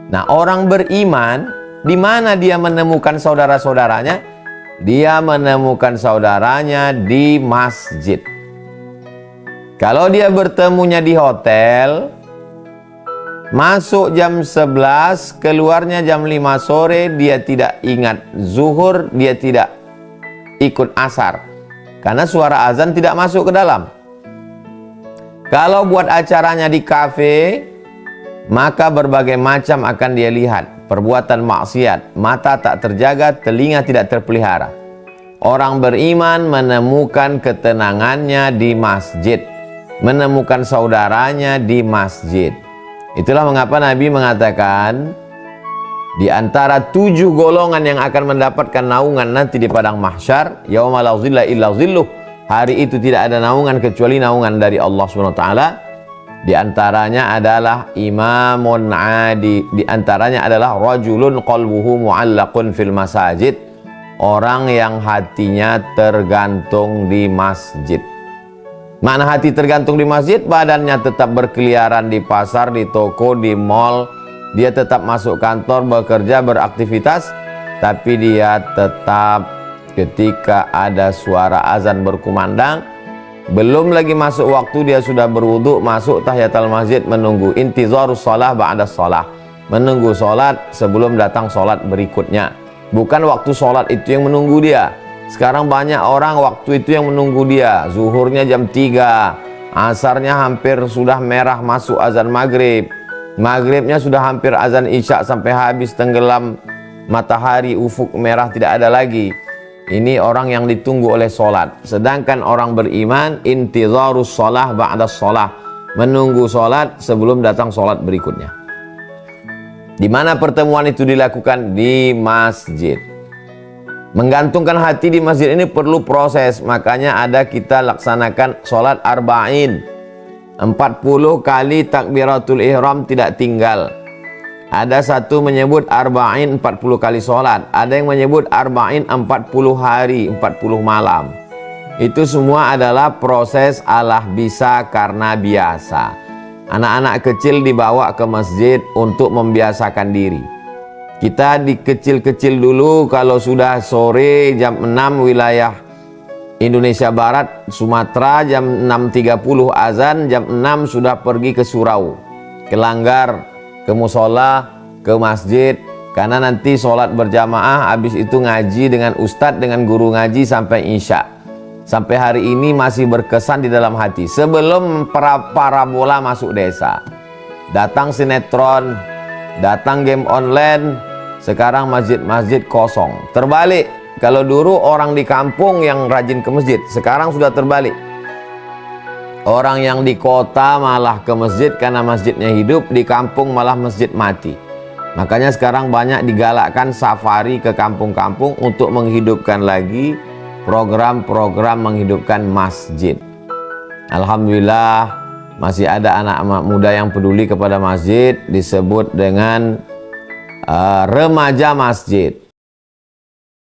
Nah, orang beriman, di mana dia menemukan saudara-saudaranya? Dia menemukan saudaranya di masjid. Kalau dia bertemunya di hotel, masuk jam 11, keluarnya jam 5 sore, dia tidak ingat zuhur, dia tidak ikut asar, karena suara azan tidak masuk ke dalam. Kalau buat acaranya di kafe, maka berbagai macam akan dia lihat. Perbuatan maksiat, mata tak terjaga, telinga tidak terpelihara. Orang beriman menemukan ketenangannya di masjid, menemukan saudaranya di masjid. Itulah mengapa Nabi mengatakan, di antara 7 golongan yang akan mendapatkan naungan nanti di padang mahsyar, yauma la zilla illa zilluh, hari itu tidak ada naungan kecuali naungan dari Allah SWT. Di antaranya adalah imamun adi, di antaranya adalah rajulun qalbuhu mu'allaqun fil masajid, orang yang hatinya tergantung di masjid. Makna hati tergantung di masjid, badannya tetap berkeliaran di pasar, di toko, di mall, dia tetap masuk kantor, bekerja, beraktivitas, tapi dia tetap ketika ada suara azan berkumandang, belum lagi masuk waktu, dia sudah berwudu, masuk tahiyatul masjid, menunggu intizarus shalah ba'da shalah, menunggu sholat sebelum datang sholat berikutnya. Bukan waktu sholat itu yang menunggu dia. Sekarang banyak orang waktu itu yang menunggu dia. Zuhurnya jam 3, asarnya hampir sudah merah masuk azan maghrib, maghribnya sudah hampir azan isya sampai habis tenggelam matahari, ufuk merah tidak ada lagi. Ini orang yang ditunggu oleh sholat. Sedangkan orang beriman, intizarus sholah ba'da sholah, menunggu sholat sebelum datang sholat berikutnya. Di mana pertemuan itu dilakukan? Di masjid. Menggantungkan hati di masjid ini perlu proses. Makanya ada kita laksanakan sholat arba'in, 40 kali takbiratul ihram tidak tinggal. Ada satu menyebut arba'in 40 kali sholat, ada yang menyebut arba'in 40 hari, 40 malam. Itu semua adalah proses Allah bisa karena biasa. Anak-anak kecil dibawa ke masjid untuk membiasakan diri. Kita di kecil-kecil dulu, kalau sudah sore jam 6 wilayah Indonesia Barat, Sumatera jam 6.30 azan, jam 6 sudah pergi ke surau, ke langgar, ke musola, ke masjid, karena nanti sholat berjamaah, habis itu ngaji dengan ustadz, dengan guru ngaji sampai isya. Sampai hari ini masih berkesan di dalam hati. Sebelum parabola masuk desa, datang sinetron, datang game online, sekarang masjid-masjid kosong. Terbalik, kalau dulu orang di kampung yang rajin ke masjid, sekarang sudah terbalik. Orang yang di kota malah ke masjid karena masjidnya hidup, di kampung malah masjid mati. Makanya sekarang banyak digalakkan safari ke kampung-kampung untuk menghidupkan lagi program-program menghidupkan masjid. Alhamdulillah masih ada anak-anak muda yang peduli kepada masjid, disebut dengan remaja masjid.